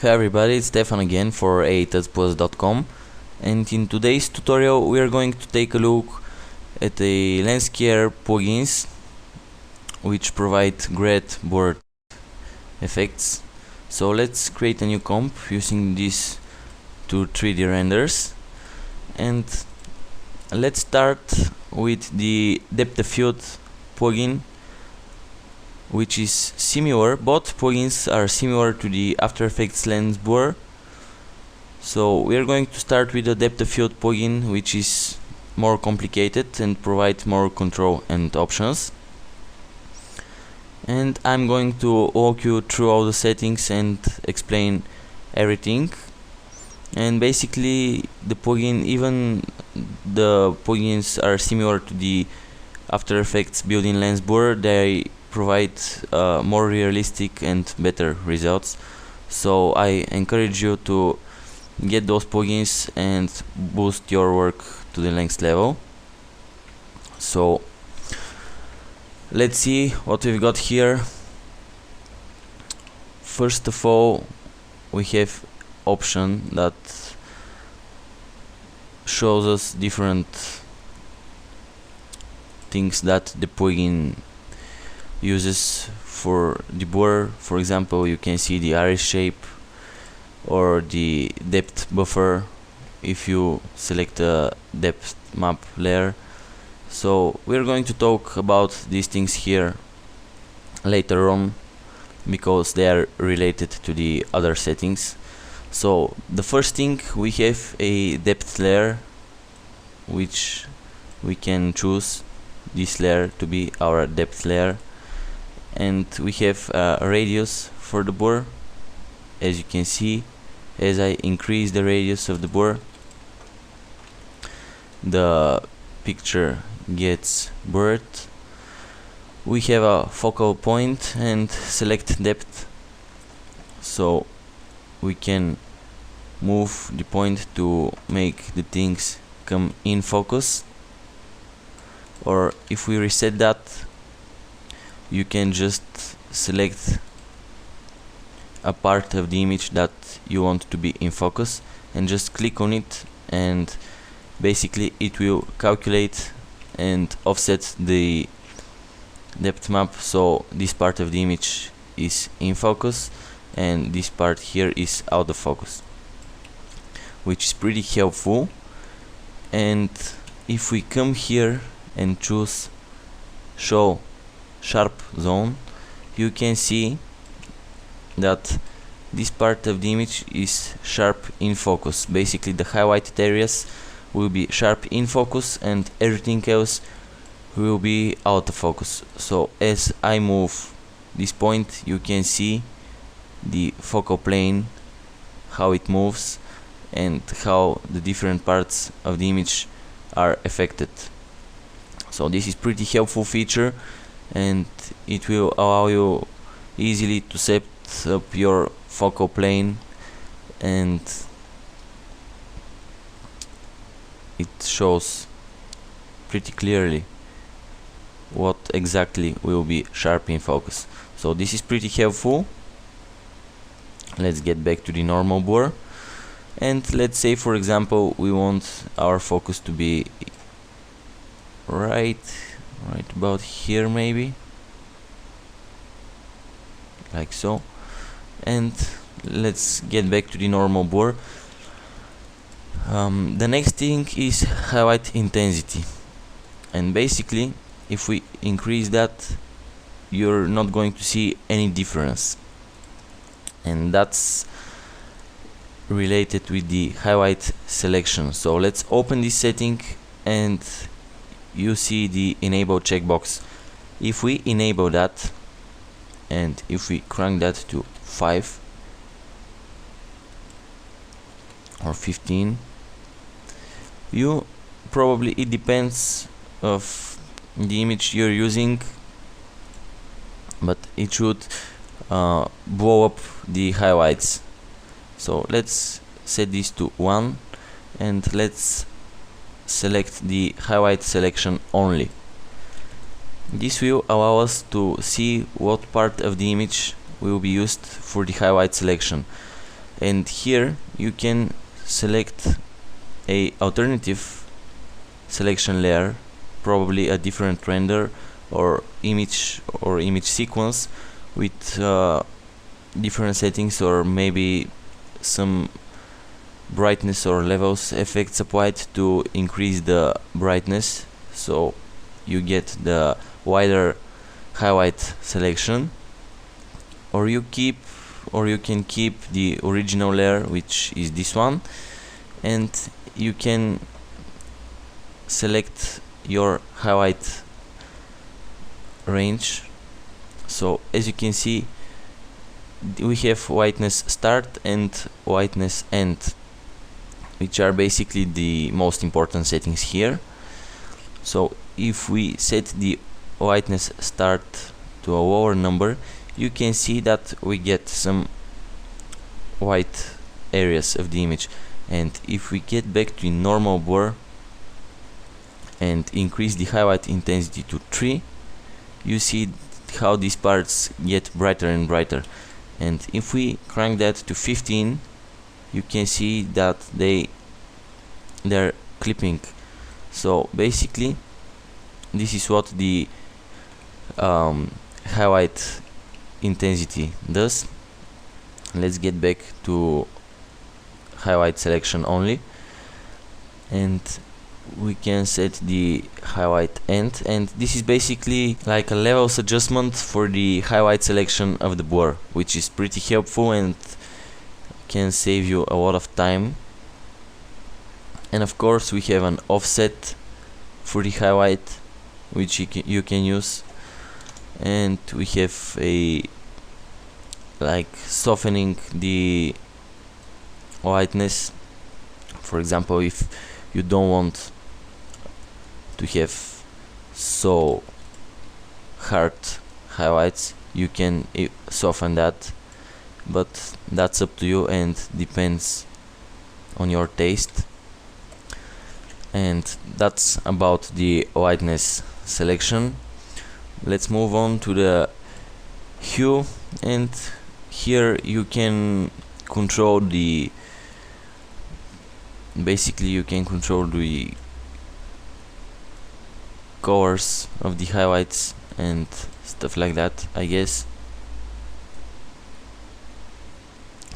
Hi everybody, it's Stefan again for a-plus.com, and in today's tutorial we are going to take a look at the Lensecare plugins which provide great board effects. So let's create a new comp using these two 3D renders, and let's start with the depth of field plugin, which is similar. Both plugins are similar to the After Effects lens blur. So we are going to start with the depth of field plugin, which is more complicated and provides more control and options. And I'm going to walk you through all the settings and explain everything. And basically the plugin, even the plugins are similar to the After Effects built-in lens blur, they provide more realistic and better results. So I encourage you to get those plugins and boost your work to the next level. So let's see what we've got here. First of all, we have option that shows us different things that the plugin uses for the blur. For example, you can see the iris shape or the depth buffer if you select a depth map layer. So we're going to talk about these things here later on because they are related to the other settings. So the first thing, we have a depth layer, which we can choose this layer to be our depth layer, and we have a radius for the blur. As you can see, as I increase the radius of the blur, the picture gets blurred. We have a focal point and select depth, so we can move the point to make the things come in focus, or if we reset that, you can just select a part of the image that you want to be in focus and just click on it, and basically it will calculate and offset the depth map, so this part of the image is in focus and this part here is out of focus, which is pretty helpful. And if we come here and choose show sharp zone, you can see that this part of the image is sharp in focus. Basically the highlighted areas will be sharp in focus and everything else will be out of focus. So as I move this point, you can see the focal plane, how it moves and how the different parts of the image are affected. So this is pretty helpful feature, and it will allow you easily to set up your focal plane, and it shows pretty clearly what exactly will be sharp in focus. So this is pretty helpful. Let's get back to the normal blur, and let's say for example we want our focus to be right about here, maybe like so, and let's get back to the normal blur. The next thing is highlight intensity, and basically if we increase that, you're not going to see any difference, and that's related with the highlight selection. So let's open this setting and you see the enable checkbox. If we enable that and if we crank that to 5 or 15, you probably, it depends of the image you're using, but it should blow up the highlights. So let's set this to 1 and let's select the highlight selection only. This will allow us to see what part of the image will be used for the highlight selection. And here you can select a alternative selection layer, probably a different render or image sequence with different settings, or maybe some brightness or levels effects applied to increase the brightness, so you get the wider highlight selection. Or you can keep the original layer, which is this one, and you can select your highlight range. So as you can see, we have whiteness start and whiteness end, which are basically the most important settings here. So if we set the whiteness start to a lower number, you can see that we get some white areas of the image. And if we get back to normal blur and increase the highlight intensity to 3, you see how these parts get brighter and brighter. And if we crank that to 15, you can see that they're clipping. So basically this is what the highlight intensity does. Let's get back to highlight selection only, and we can set the highlight end, and this is basically like a levels adjustment for the highlight selection of the blur, which is pretty helpful and can save you a lot of time. And of course we have an offset for the highlight, which you can use, and we have a like softening the whiteness. For example, if you don't want to have so hard highlights, you can soften that, but that's up to you and depends on your taste. And that's about the whiteness selection. Let's move on to the hue, and here you can control the colors of the highlights and stuff like that, I guess.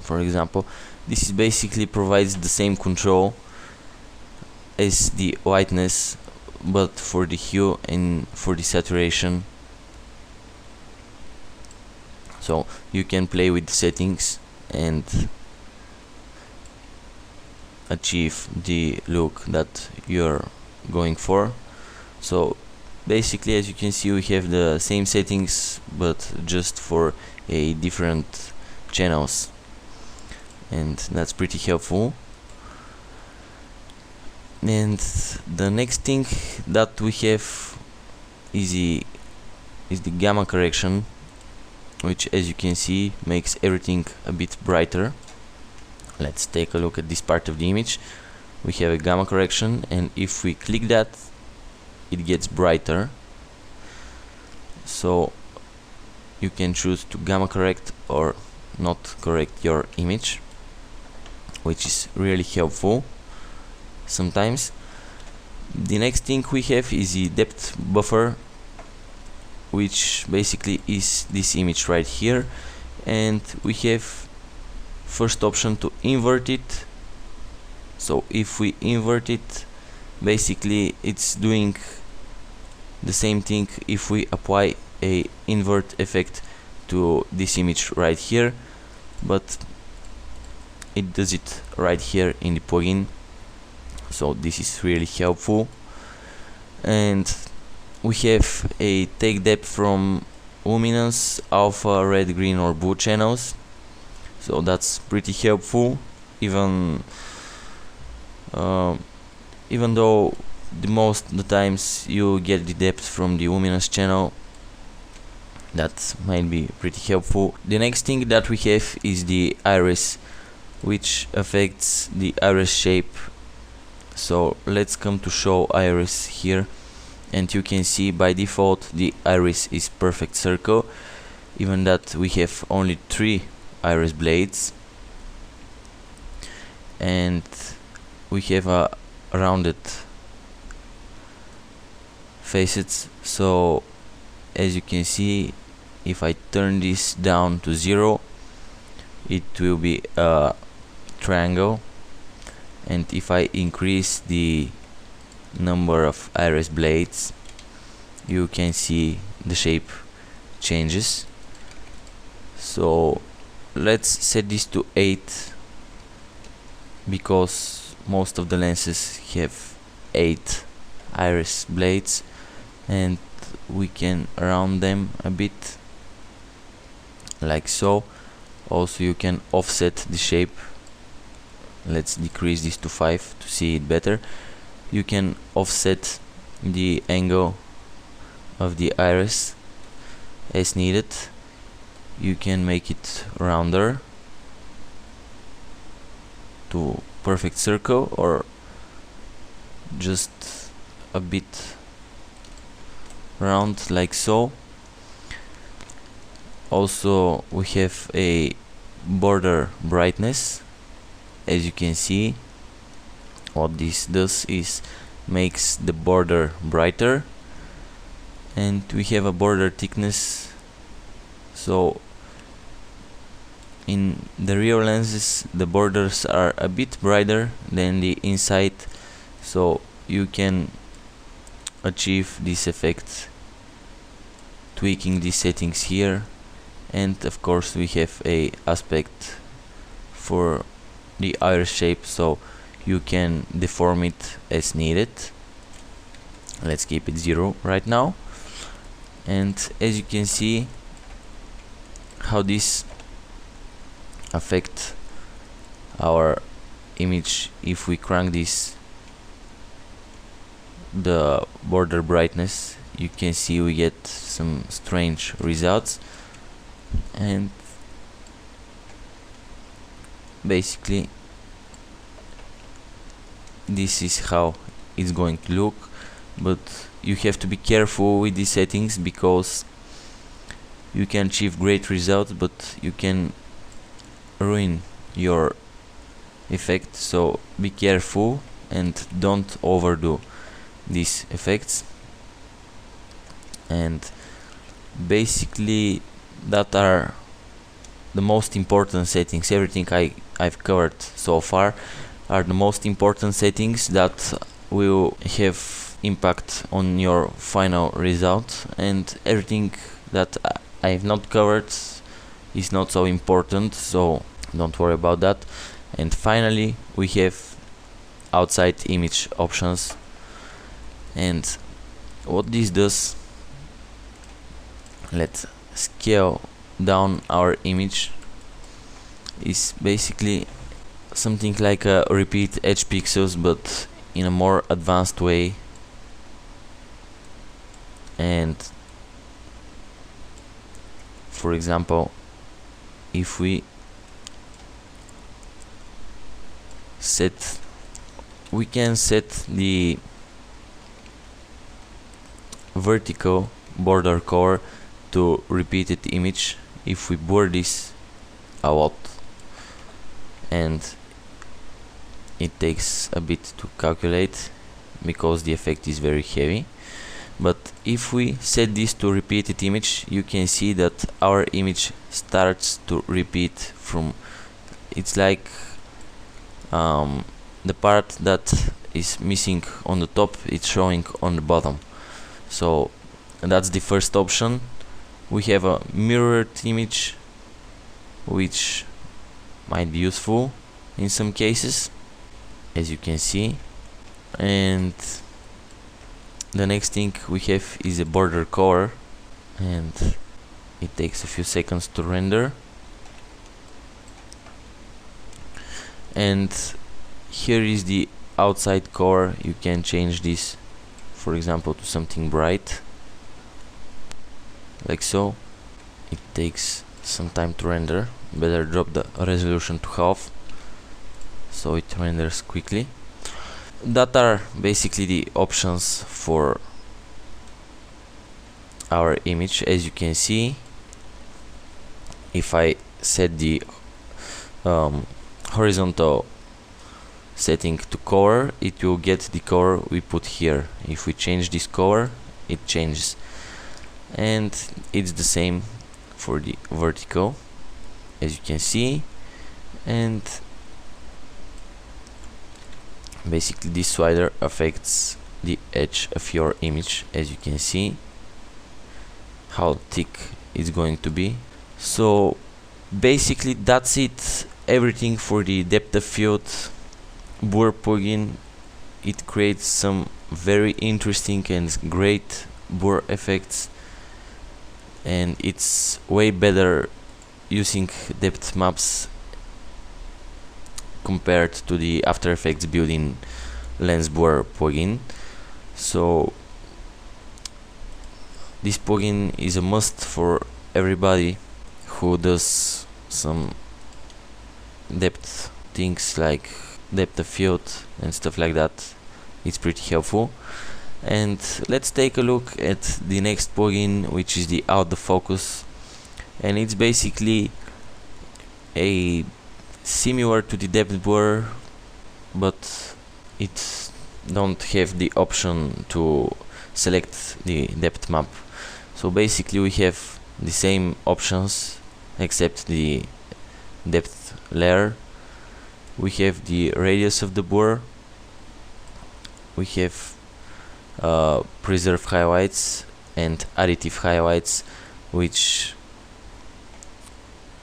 For example, this is basically provides the same control as the whiteness, but for the hue and for the saturation. So you can play with the settings and achieve the look that you're going for. So basically, as you can see, we have the same settings but just for a different channels, and that's pretty helpful. And the next thing that we have is the gamma correction, which, as you can see, makes everything a bit brighter. Let's take a look at this part of the image. We have a gamma correction, and if we click that, it gets brighter. So you can choose to gamma correct or not correct your image, which is really helpful sometimes. The next thing we have is the depth buffer, which basically is this image right here, and we have first option to invert it. So if we invert it, basically it's doing the same thing if we apply a invert effect to this image right here, but it does it right here in the plugin. So this is really helpful. And we have a take depth from luminance, alpha, red, green or blue channels, so that's pretty helpful, even though most of the times you get the depth from the luminous channel. That might be pretty helpful. The next thing that we have is the iris, which affects the iris shape. So let's come to show iris here, and you can see by default the iris is perfect circle, even that we have only 3 iris blades. and we have a rounded facets. So as you can see, if I turn this down to 0, it will be a triangle, and if I increase the number of iris blades, you can see the shape changes. So let's set this to 8, because most of the lenses have 8 iris blades, and we can round them a bit like so. Also, you can offset the shape. Let's decrease this to 5 to see it better. You can offset the angle of the iris as needed. You can make it rounder to perfect circle, or just a bit round like so. Also, we have a border brightness. As you can see, what this does is makes the border brighter, and we have a border thickness. So in the real lenses, the borders are a bit brighter than the inside, so you can achieve this effect tweaking these settings here. And of course, we have a aspect for the iris shape, so you can deform it as needed. Let's keep it 0 right now. And as you can see, how this affect our image if we crank this, the border brightness, you can see we get some strange results. And basically this is how it's going to look, but you have to be careful with these settings, because you can achieve great results, but you can ruin your effect. So be careful and don't overdo these effects. And basically that are the most important settings. Everything I've covered so far are the most important settings that will have impact on your final result, and everything that I have not covered is not so important, so don't worry about that. And finally, we have outside image options, and what this does, let's scale down our image, is basically something like a repeat edge pixels, but in a more advanced way. And for example, if we can set the vertical border color to repeated image if we blur this a lot, and it takes a bit to calculate because the effect is very heavy. But if we set this to repeated image, you can see that our image starts to repeat from, it's like the part that is missing on the top, it's showing on the bottom. So that's the first option. We have a mirrored image, which might be useful in some cases, as you can see. And the next thing we have is a border color, and it takes a few seconds to render. And here is the outside color. You can change this, for example, to something bright, like so. It takes some time to render. Better drop the resolution to half so it renders quickly. That are basically the options for our image. As you can see, if I set the horizontal setting to color, it will get the color we put here. If we change this color, it changes. And it's the same for the vertical, as you can see. And basically this slider affects the edge of your image, as you can see how thick it's going to be. So basically that's it, everything for the depth of field blur plugin. It creates some very interesting and great blur effects, and it's way better using depth maps compared to the After Effects built-in lens blur plugin. So this plugin is a must for everybody who does some depth things like depth of field and stuff like that. It's pretty helpful. And let's take a look at the next plugin, which is the autofocus, and it's basically a similar to the depth blur, but it don't have the option to select the depth map. So basically we have the same options except the depth layer. We have the radius of the blur, we have preserve highlights and additive highlights, which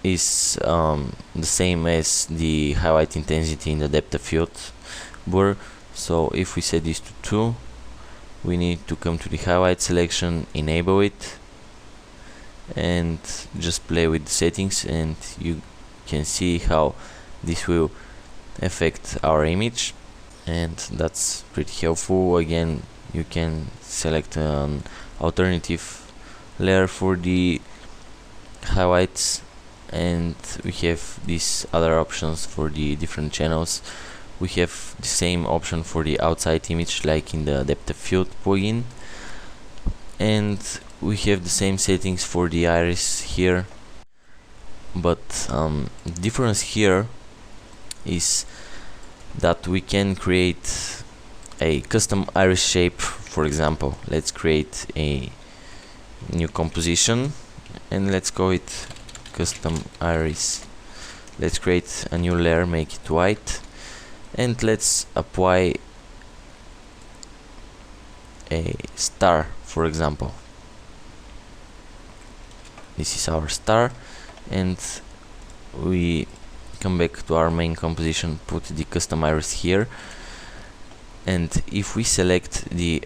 is the same as the highlight intensity in the depth of field blur. So if we set this to 2, we need to come to the highlight selection, enable it, and just play with the settings, and you can see how this will affect our image, and that's pretty helpful. Again, you can select an alternative layer for the highlights, and we have these other options for the different channels. We have the same option for the outside image like in the depth of field plugin, and we have the same settings for the iris here, but the difference here is that we can create a custom iris shape. For example, let's create a new composition and let's call it custom iris. Let's create a new layer, make it white, and let's apply a star, for example. This is our star, and we come back to our main composition, put the custom iris here, and if we select the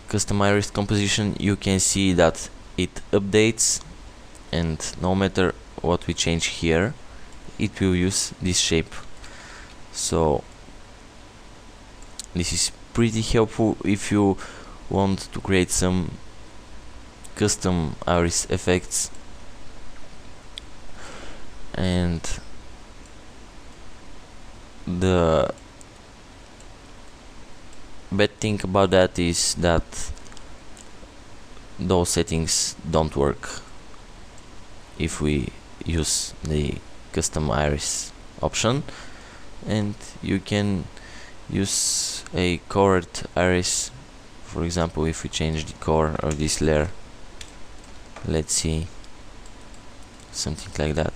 custom iris composition, you can see that it updates, and no matter what we change here, it will use this shape. So this is pretty helpful if you want to create some custom iris effects. And the bad thing about that is that those settings don't work if we use the custom iris option, and you can use a colored iris. For example, if we change the color of this layer, let's see, something like that,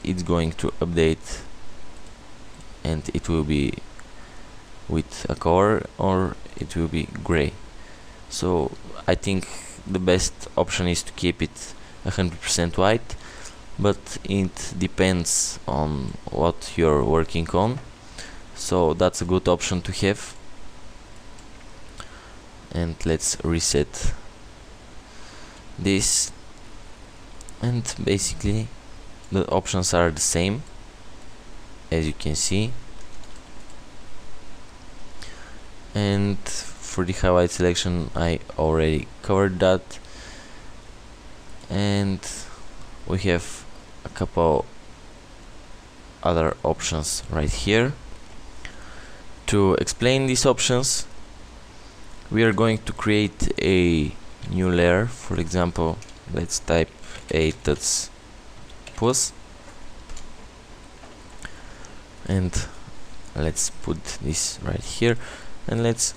it's going to update and it will be with a color or it will be gray. So I think the best option is to keep it 100% white, but it depends on what you're working on, so that's a good option to have. And let's reset this, and basically the options are the same, as you can see. And for the highlight selection, I already covered that, and we have a couple other options right here. To explain these options, we are going to create a new layer. For example, let's type a tuts plus, And let's put this right here, and let's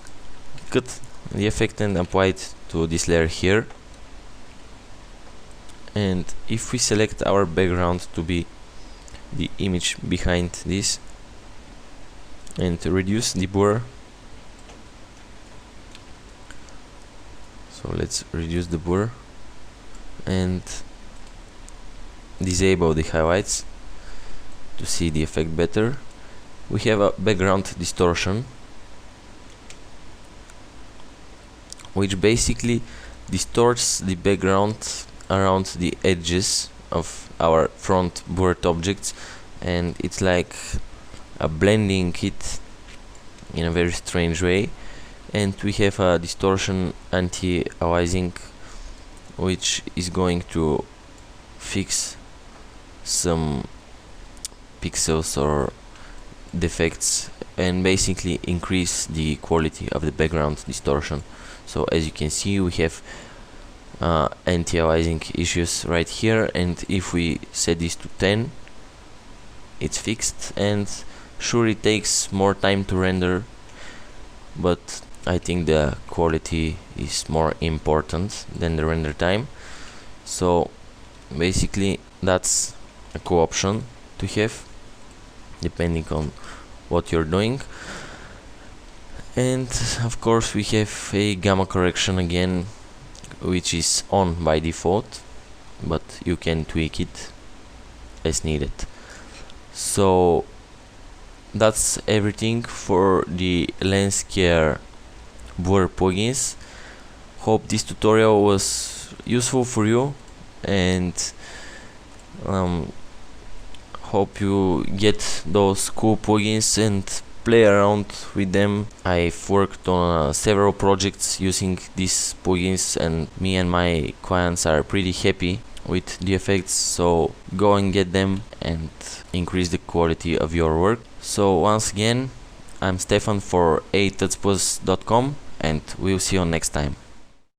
cut the effect and apply it to this layer here. And if we select our background to be the image behind this and reduce the blur, so let's reduce the blur and disable the highlights to see the effect better. We have a background distortion, which basically distorts the background around the edges of our front blurred objects, and it's like a blending it in a very strange way. And we have a distortion anti-aliasing, which is going to fix some pixels or defects and basically increase the quality of the background distortion. So as you can see, we have anti-aliasing issues right here, and if we set this to 10, it's fixed. And sure, it takes more time to render, but I think the quality is more important than the render time. So basically that's a cool option to have depending on what you're doing. And of course we have a gamma correction again, which is on by default, but you can tweak it as needed. So that's everything for the Lensecare blur plugins. Hope this tutorial was useful for you, and hope you get those cool plugins and play around with them. I've worked on several projects using these plugins, and me and my clients are pretty happy with the effects, so go and get them and increase the quality of your work. So once again, I'm Stefan for a-tutsplus.com, and we'll see you next time.